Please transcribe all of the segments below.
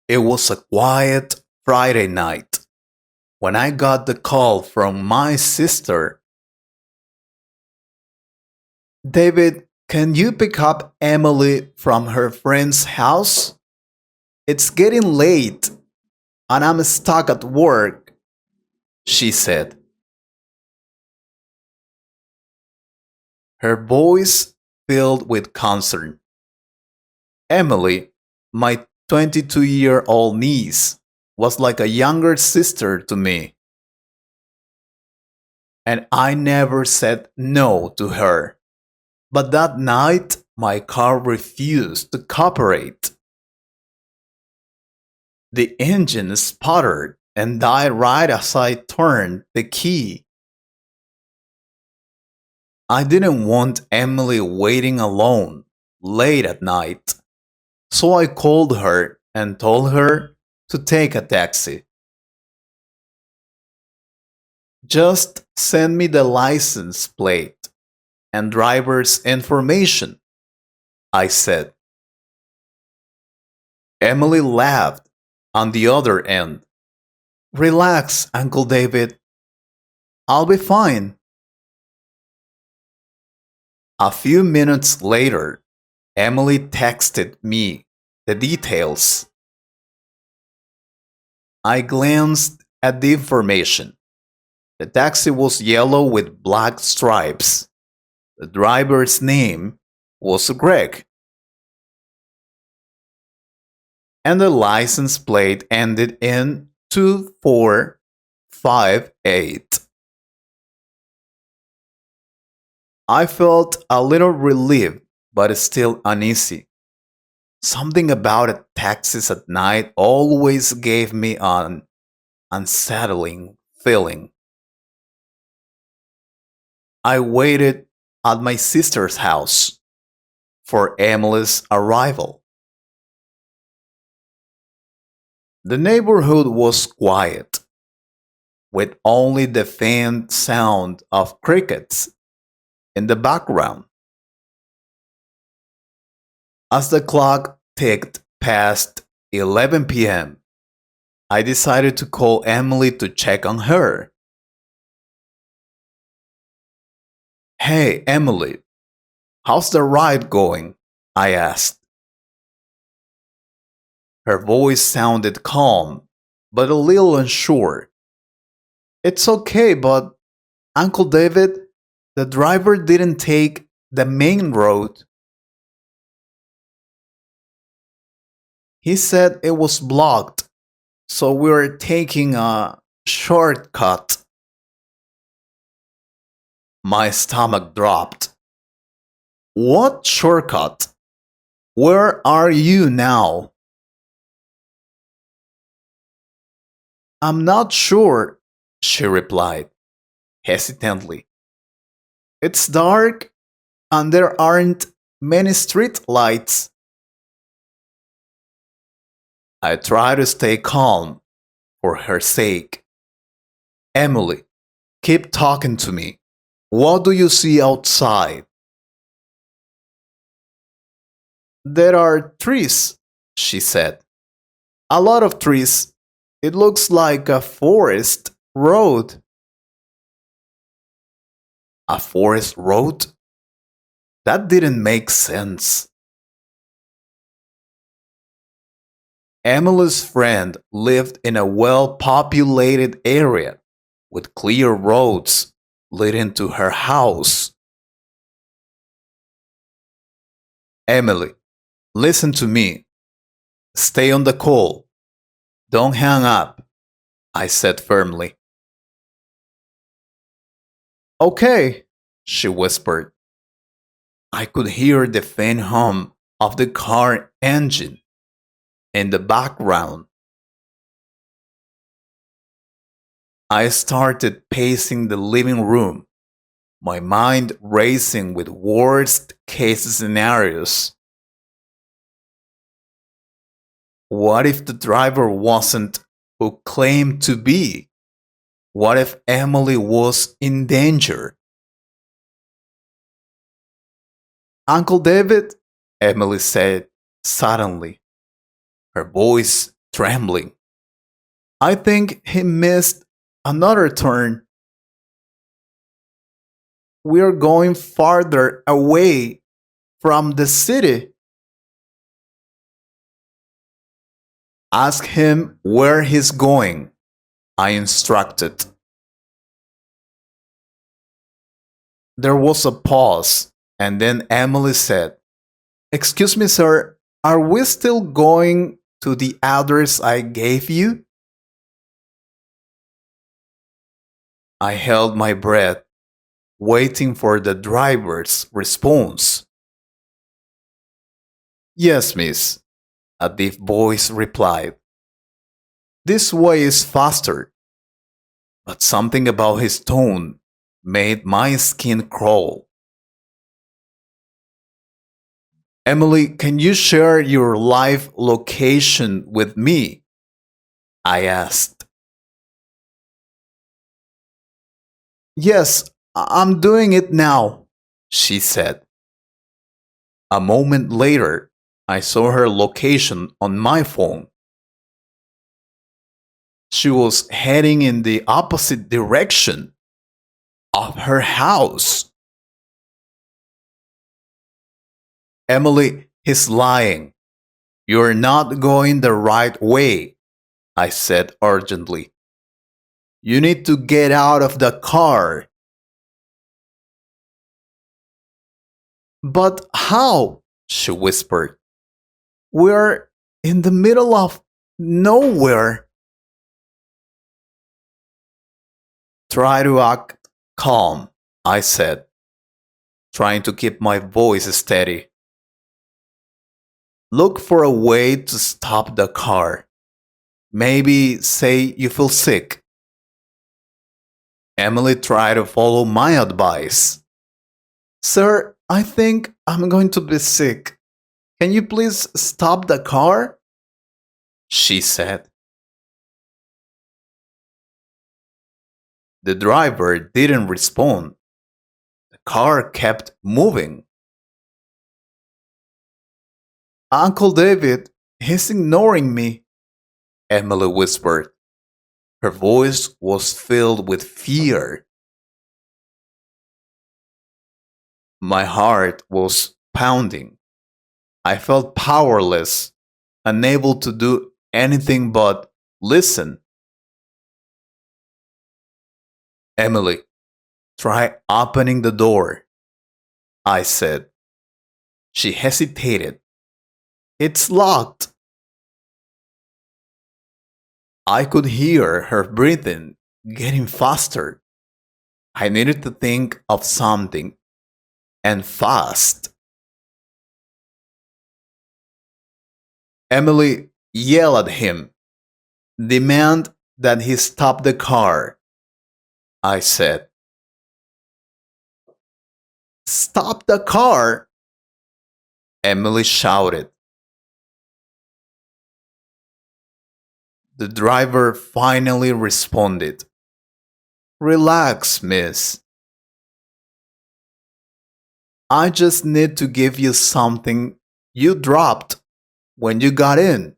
It was a quiet Friday night when I got the call from my sister. David, can you pick up Emily from her friend's house? It's getting late and I'm stuck at work, she said. Her voice filled with concern. Emily, my 22-year-old niece, was like a younger sister to me, and I never said no to her. But that night, my car refused to cooperate. The engine sputtered and died right as I turned the key. I didn't want Emily waiting alone late at night, so I called her and told her to take a taxi. Just send me the license plate and driver's information, I said. Emily laughed on the other end. Relax, Uncle David. I'll be fine. A few minutes later, Emily texted me the details. I glanced at the information. The taxi was yellow with black stripes. The driver's name was Greg, and the license plate ended in 2458. I felt a little relieved, but still uneasy. Something about taxis at night always gave me an unsettling feeling. I waited at my sister's house for Emily's arrival. The neighborhood was quiet, with only the faint sound of crickets in the background. As the clock ticked past 11 p.m., I decided to call Emily to check on her. Hey, Emily, how's the ride going? I asked. Her voice sounded calm, but a little unsure. It's okay, but Uncle David, the driver didn't take the main road. He said it was blocked, so we're taking a shortcut. My stomach dropped. What shortcut? Where are you now? I'm not sure, she replied, hesitantly. It's dark and there aren't many street lights. I tried to stay calm for her sake. Emily, keep talking to me. What do you see outside? There are trees, she said. A lot of trees. It looks like a forest road. A forest road? That didn't make sense. Emily's friend lived in a well populated area with clear roads leading to her house. Emily, listen to me. Stay on the call. Don't hang up, I said firmly. Okay, she whispered. I could hear the faint hum of the car engine in the background. I started pacing the living room, my mind racing with worst case scenarios. What if the driver wasn't who claimed to be? What if Emily was in danger? Uncle David, Emily said suddenly, her voice trembling. I think he missed another turn. We're going farther away from the city. Ask him where he's going, I instructed. There was a pause, and then Emily said, "Excuse me, sir, are we still going to the address I gave you?" I held my breath, waiting for the driver's response. "Yes, miss," a deep voice replied. "This way is faster." But something about his tone made my skin crawl. "Emily, can you share your live location with me?" I asked. "Yes, I'm doing it now," she said. A moment later, I saw her location on my phone. She was heading in the opposite direction of her house. "Emily, he's lying. You're not going the right way," I said urgently. "You need to get out of the car." "But how?" she whispered. "We're in the middle of nowhere." "Try to act calm," I said, trying to keep my voice steady. "Look for a way to stop the car. Maybe say you feel sick." Emily tried to follow my advice. "Sir, I think I'm going to be sick. Can you please stop the car?" she said. The driver didn't respond. The car kept moving. "Uncle David, he's ignoring me," Emily whispered. Her voice was filled with fear. My heart was pounding. I felt powerless, unable to do anything but listen. "Emily, try opening the door," I said. She hesitated. "It's locked." I could hear her breathing getting faster. I needed to think of something, and fast. Emily yelled at him. "Demand that he stop the car," I said. "Stop the car!" Emily shouted. The driver finally responded. "Relax, miss. I just need to give you something you dropped when you got in,"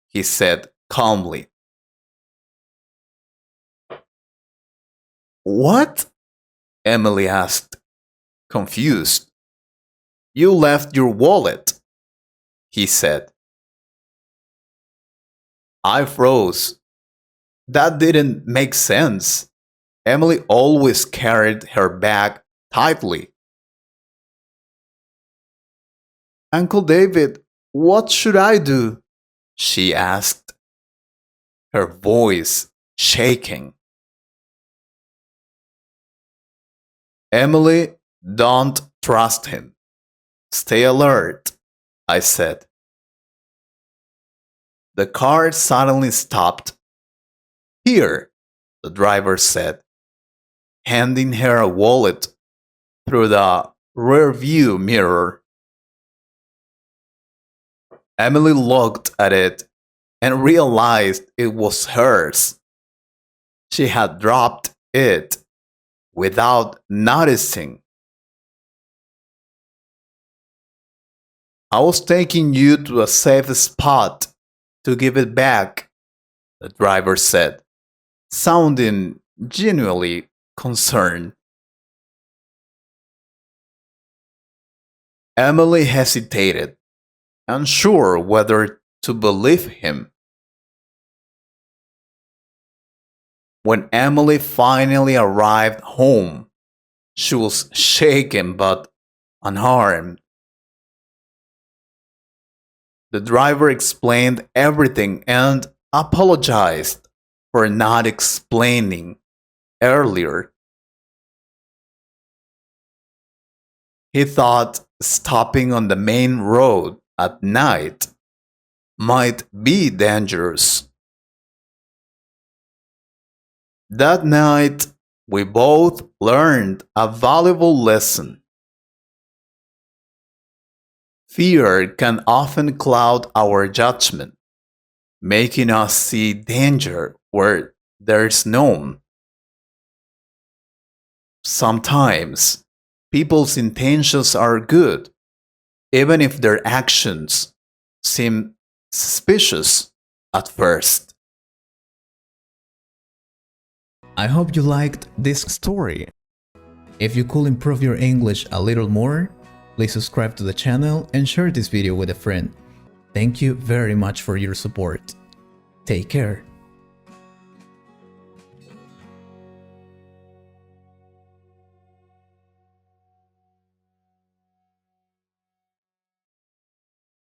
he said calmly. "What?" Emily asked, confused. "You left your wallet," he said. I froze. That didn't make sense. Emily always carried her bag tightly. "Uncle David, what should I do?" she asked, her voice shaking. "Emily, don't trust him. Stay alert," I said. The car suddenly stopped. "Here," the driver said, handing her a wallet through the rearview mirror. Emily looked at it and realized it was hers. She had dropped it without noticing. "I was taking you to a safe spot," to give it back, the driver said, sounding genuinely concerned. Emily hesitated, unsure whether to believe him. When Emily finally arrived home, she was shaken but unharmed. The driver explained everything and apologized for not explaining earlier. He thought stopping on the main road at night might be dangerous. That night, we both learned a valuable lesson. Fear can often cloud our judgment, making us see danger where there's none. Sometimes, people's intentions are good, even if their actions seem suspicious at first. I hope you liked this story. If you could improve your English a little more, please subscribe to the channel and share this video with a friend. Thank you very much for your support. Take care.